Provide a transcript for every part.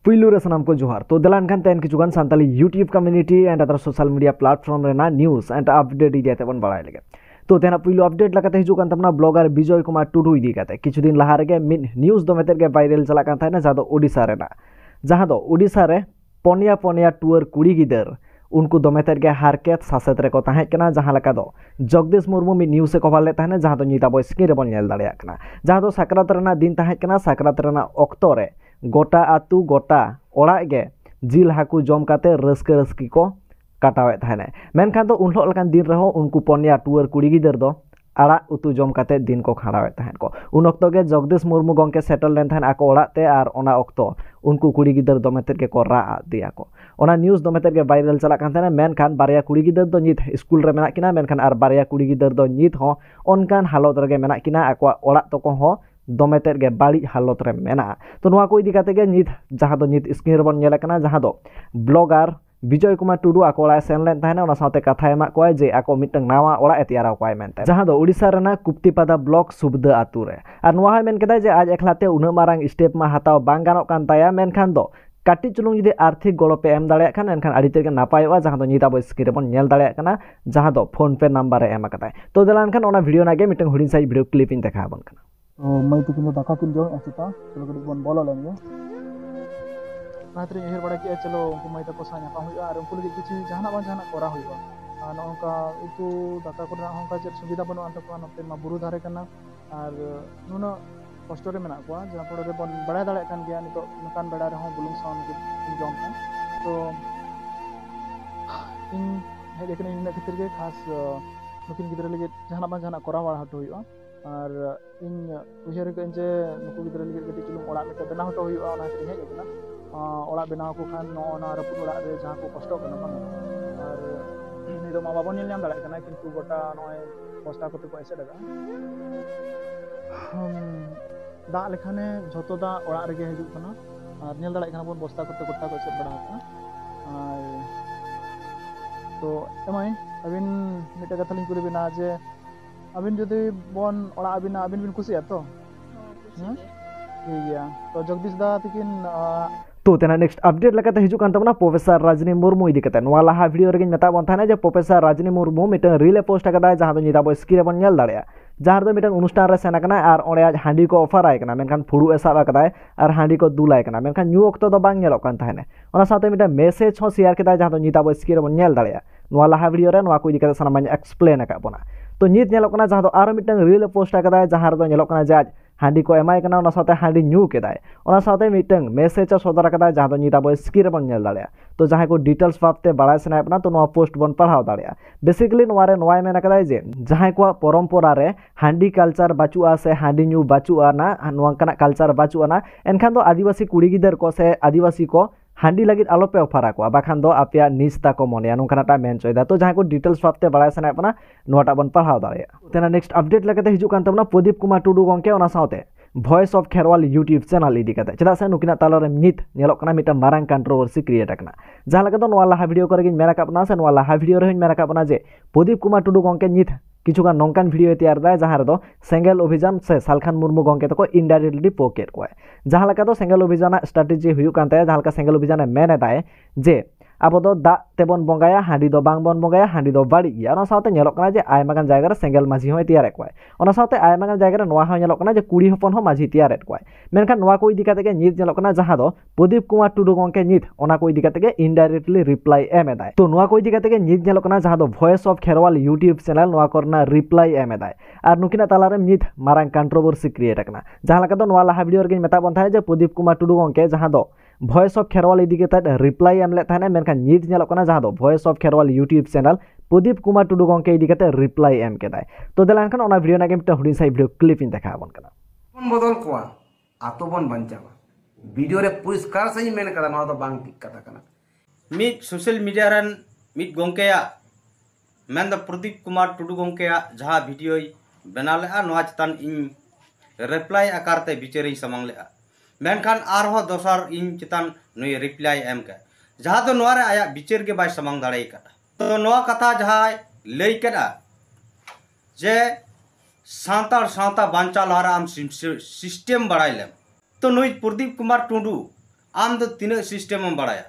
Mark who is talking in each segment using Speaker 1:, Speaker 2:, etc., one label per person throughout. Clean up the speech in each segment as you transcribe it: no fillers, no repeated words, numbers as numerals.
Speaker 1: पुलू रे सनाम को जोहार तो दलान खान तेन किचुगान Santali YouTube community and other social media platform रेना न्यूज़ एंड अपडेट इदी काते बन बाड़ाय लगे तो तेना पुलू अपडेट लगाते हिजुगान तमना ब्लॉगर विजय कुमार टुडू इदी काते किछु दिन लहा रेगे न्यूज़ दो मेतेर गे वायरल चला कान थायना जहां दो ओडिशा रेना जहां दो ओडिशा रे पनिया पनिया टूर कुड़ी गिदर उनको दोमेतेर गे हारकेत सासेत रे को ताहे कना जहां लका दो जगदीश मुर्मू मी न्यूज़ से कवर ले ताहे जहां दो नीता बॉय स्क्रीन रे बन नेल दाड़िया कना जहां दो साकरात रेना दिन ताहे कना साकरात रेना ऑक्टो रे गोटा आतु गोटा ओड़ा गे जिल हाकू जम काते रस्के रस्की को काटावे थाने मेनखान दो उन लकान दिन रहो उनको पनिया टूर कुड़ी गिदर दो आड़ा उतु जम काते दिन को खाड़ावे तहन को उन ऑक्टो गे जगदीश मुर्मू गंके सेटल लेन थान आको ओड़ा ते आर ओना ऑक्टो उनको कुड़ी गिदर दोमेतेर के को रा दिया को ओना न्यूज़ दोमेतेर के वायरल चला कान थाने मेनखान बारिया कुड़ी गिदर दो नित स्कूल रे मेना किना मेनखान आर बारिया कुड़ी गिदर दो नित हो ओनकान हालत रे मेना किना आको ओड़ा तो को हो दोमेतेर गे बाड़ी हालत रे मेना तो नोआ को इदी काते गे नित जहां दो नित स्क्रीन रे बन नेला कना जहां दो ब्लॉगर विजय कुमार टुडू आको ओड़ा सेन लेन थाने ओना साथे कथा एमा कोय जे आको मिटंग नावा ओड़ा ए तैयारा कोय मेनते जहां दो ओडिसा रेना कुप्तिपादा ब्लॉक सुबदा आतु रे आर नोआ है मेन केदा जे आज एकलाते उना मारांग स्टेप मा हताव बांग गानो कान ताया मेनखान दो काटी चुलुंग जुदी आर्थिक गड़ो पे एम दाड़े खान एनखान आड़ी तेगे नापायोआ जहां दो नीता बॉय स्क्रीन रे बन नेल दाड़े कना जहां दो फोन पे नंबर रे एम कताय तो देलान खान ओना वीडियो नागे मिटंग हुडिन साइज वीडियो क्लिप इन देखा बन कना
Speaker 2: मैं तो किन दाका किन जम एसिता चलो कड़ी बन बोलो लेंगे नात्री हेर बड़ा कि चलो उनको मैं तको साኛ का हुआ और उनको लगे किछि जहाना बन जहाना करा हुआ नोंका उतु दाका को होंका जे सुविधा बनो अंत को नते मा बुरु धारे कना और नुनो कष्ट रे मेना को जहां पड़े रे बन बड़ा दाड़े कान गया नितो नकान बड़ा रे हो बुलुंग साउंड के जम तो इन हे देखने इन खातिर के खास नुकिन गिदरे लगे जहाना बन जहाना करा वाला हटो हुआ और इन उजर के जे नुकु गिदरे लगे गटी चुलुंग ओड़ा में बना हटो हुआ ओना से हे गना ओड़ा बनाव को खान नोना रपुट ओड़ा रे जहां को कष्ट कना बांग और नि दो मा बाबन नेल नाम दाड़े कना किंतु गोटा नय बस्ता कोते को एसे दागा दा लेखाने झतो दा ओड़ा रे गे हिजु कना और नेल दाड़े कना बन बस्ता कोते गोटा को एसे बड़ा कना और तो एमाय अबिन मिटे कथा लिंग कुली बिना जे अबिन जदि बन ओड़ा अबिन बिन खुशिया तो ठीक गया तो जगदीश दा तिकिन तो तेना नेक्स्ट अपडेट लगाते हिजु कान तमना प्रोफेसर रजनी मुर्मू इदी कते नोआ लाहा वीडियो रे मेता बन थाने जे प्रोफेसर रजनी मुर्मू मिटन रीले पोस्ट कदा जहां दो निदा बो स्क्रीन बन नेल दाड़या जहां दो मिटन अनुष्ठान रे सेना कना और ओडे आज हांडी को ऑफर आय कना मेनखान फुडू एसा कदा और हांडी को दुलाय कना मेनखान न्यू ऑक्टो दो बांग नेलो कान थाने ओना साथे मिटन मैसेज हो शेयर कदा जहां दो निदा बो स्क्रीन बन नेल दाड़या नोआ लाहा वीडियो रे नोआ को इदी कते सानामान्य एक्सप्लेन का बोना तो नित नेलो कना जहां दो आरो मिटन रील पोस्ट कदा जहां दो नेलो कना जे आज हांडी को एमाय कना ओना साथे हांडी न्यू केदाय ओना साथे मिटंग मैसेज सदर कदा जहां दो निता बॉय स्क्रीन बन नेल दाड़या तो जहां को डिटेल्स बाबते बाड़ाय सनाय अपना तो नोआ पोस्ट बन पढ़ाव दाड़या बेसिकली नोआ रे नोआ मेना कदा जे जहां को परंपरा रे हांडी कल्चर बाचुआ से हांडी न्यू बाचुआ ना नोआ कना कल्चर बाचुआ ना एनखान दो आदिवासी कुड़ी गिदर को से आदिवासी को हांडी लगित आलो पे ऑफर को बाखान दो आपया निस्ता को मनिया नोंखानाटा मेन चोयदा तो जहां को डिटेल्स बाबते बाड़ाय सनाय अपना नोआटा बन पढ़ाव दाड़या तेना नेक्स्ट अपडेट लगाते हिजु कान तमना प्रदीप कुमार टुडू गंके ओना साथे voice of Kherwal YouTube channel इदी कते चदा से नुकिना ताला रे नित नेलोक कना मिटा मारांग कंट्रोवर्सी क्रिएट कना जहां लगा दो नोआ लाहा वीडियो करे गिन मेरा कापना से नोआ लाहा वीडियो रे मेरा कापना जे प्रदीप कुमार टुडू गंके नित किछुगा नोंकान वीडियो तैयार दा जहां रे दो सेंगेल अभियान से सालखान मुर्मू गंके तको इनडायरेक्टली पॉकेट को जहां लगा दो सेंगेल अभियान स्ट्रेटजी हुयु कानते जहां लगा सेंगेल अभियान मेन दाय जे अब दो दा तेबन बंगाया हांडी दो बांग बन बंगाया हांडी दो बाड़ी गया ओना साथे नेलोक कना जे आयमागान जायगा रे सेंगेल माझी होय तैयार कोय ओना साथे आयमागान जायगा रे नोआ होय नेलोक कना जे कुड़ी हपन हो माझी तैयार कोय मेनखान नोआ को इदी काते के नित नेलोक कना जहां दो प्रदीप कुमार टुडू गंके नित ओना को इदी काते के इनडायरेक्टली रिप्लाई एम एदाय तो नोआ को इदी काते के नित नेलोक कना जहां दो voice of Kherwal YouTube channel नोआ करना रिप्लाई एम एदाय और नुकिना ताला रे नित मारांग कंट्रोवर्सी क्रिएट कना जहां लगा दो नोआ लाहा वीडियो रे मेता बन थाय जे प्रदीप कुमार टुडू गंके जहां दो वॉइस ऑफ खेरवाल इदी कते रिप्लाई एम ले थाने मेनखान नित नेलोक कना जहां दो voice of Kherwal YouTube channel Pradeep Kumar Tudu गंके इदी कते रिप्लाई एम केदाय तो देलान खान ओना वीडियो नागे मिटा हुडिन साइ वीडियो क्लिप इन देखा बन कना
Speaker 3: बन बदल कोआ आतो बन बंचावा वीडियो रे परिष्कार सही मेन कदा नोआ दो बांग टिक कथा कना
Speaker 4: मिट सोशल मीडिया रन मिट गंकेया मेन द प्रदीप कुमार टुडू गंकेया जहां वीडियो बनाले आ नोआ चतान इन रिप्लाई आकारते बिचारे समंग ले मेनखान आरहो दोसर इन चितान नुय रिप्लाई एम के जहां तो नोआ रे आया बिचार के बाय समंग दाड़े का तो नोआ कथा जहां लई केदा जे सांतार सावता बांचा लहरा आम सिस्टेम बड़ाई ले तो नुई प्रदीप कुमार टुडू आम दो तीना सिस्टम में बड़ाया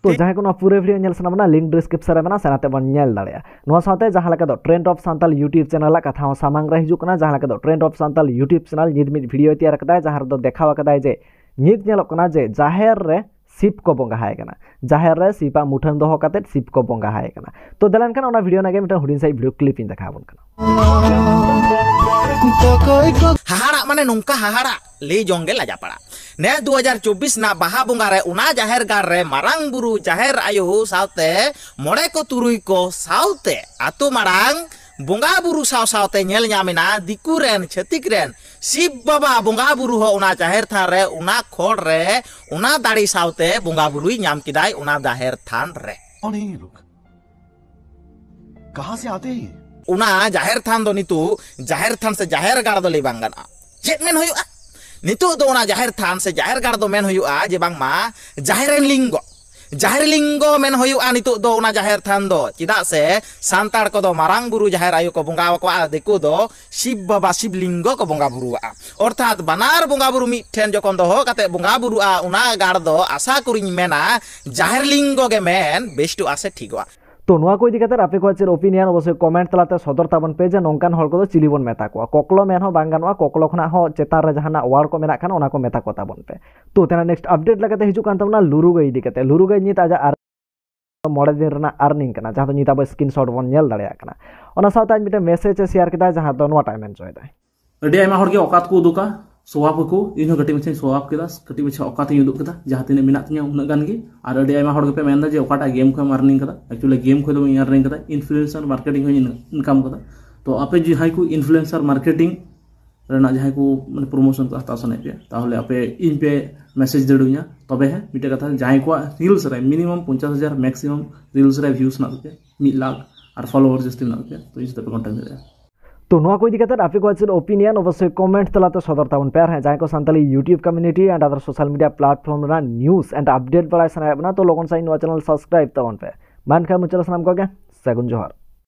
Speaker 1: तो जहाँ को पूरे वीडियो नेल साना बना लिंक डिस्क्रिप्शन रे बना सेनाते बन नेल दाड़िया नोआ साथे जहाँ लगा दो trend of Santal YouTube channel कथा हो सामांग रे हिजुक ना जहाँ लगा दो trend of Santal YouTube channel नित मिट वीडियो तैयार कदा जहाँ दो देखावा कदा जे नित नेलक कना जे जाहेर रे सिप को बंगा हाय कना जाहेर रे सिपा मुठन दोहो काते सिप को बंगा हाय कना तो दलान खान ओना वीडियो नागे मिटा हुडिन साइ वीडियो क्लिप इन देखाबन कना
Speaker 5: हाहाड़ा माने नोंका हाहाड़ा ले जोंगे लाजा पड़ा ने 2024 ना बाहा बुंगा रे उना जाहेर गार रे मारांग बुरु जाहेर आयो सावते मोड़े को तुरुई को सावते आतु मारांग बुंगा बुरु साव सावते नेल न्यामिना दिकु रेन छतिक रेन शिव बाबा बुंगा बुरु हो उना जाहेर थान रे उना खोड़ रे उना दाड़ी सावते बुंगा बुरुई न्याम किदाई उना जाहेर थान रे।
Speaker 6: कौन है ये लोग? कहां से आते हैं?
Speaker 5: उना जाहेर थान दो नितु जाहेर थान से जाहेर गाड़ दो ले बांगना चेक मेन होयुआ नितु दो उना जाहेर थान से जाहेर गाड़ दो मेन होयुआ जे बांगमा जाहेर लिंगो मेन होयुआ नितु दो उना जाहेर थान दो चिदा से सांताड़ को दो मारांग बुरु जाहेर आयु को बुंगा को देखो दो शिव बाबा शिव लिंगो को बुंगा बुरुआ अर्थात बनार बुंगा बुरु मिठेन जखन दो हो काते बुंगा बुरुआ उना गाड़ दो आशा करिኝ मेना जाहेर लिंगो के मेन बेस्टु आसे ठीकवा।
Speaker 1: तो नुआ को इदी कते आपे को ओपिनियन अवश्य कमेंट तलाते सदर ताबन पे जे नोंकान हर को चिलीबन मेता को कोकलो मेन हो बांग गानवा कोकलो खना हो चेतार रे जहाना वार्ड को मेना खान ओना को मेता को ताबन पे तो तेना नेक्स्ट अपडेट लगाते हिजु कान तमना लुरुगई इदी कते लुरुगई नित आजा आर मोड़े दिन रना अर्निंग कना जहां तो नित अब स्क्रीनशॉट बन नेल दाड़िया कना ओना साथ आज मिटे मैसेज शेयर किदा जहां तो नुआ टाइम एंजॉय दाय
Speaker 7: अडी आयमा हर के औकात को उदुका सोवाब को इन कटी मछे सोवाब केदा कटी मछे औकात इन उदुक केदा जहां तिने मिना तिया उना गान गे आर अडी आयमा हर के पे मेनदा जे औकाटा गेम को अर्निंग कदा एक्चुअली गेम को दो अर्निंग कदा इन्फ्लुएंसर मार्केटिंग हो इनकम कदा तो आपे जहां को इन्फ्लुएंसर मार्केटिंग रेना जहां को माने प्रमोशन को हता सने पे ताहले आपे इन पे मैसेज देडुया तबे है मिटे कथा जहां को रील्स रे मिनिमम 50,000 मैक्सिमम रील्स रे व्यूज ना पे 1 लाख और फॉलोअर्स जस्ती ना पे तो इस पे कांटेक्ट दे
Speaker 1: तो नुआ को इदी कते आपे को ओपिनियन अवश्य कमेंट तलाते सदर ताबन पे है जहां को Santali YouTube community and other social media platform रा न्यूज़ एंड अपडेट बड़ा सना तो लोगन साइन नुआ चैनल सब्सक्राइब ताबन पे मान खा मुचल सनाम को के सगुन जोहार।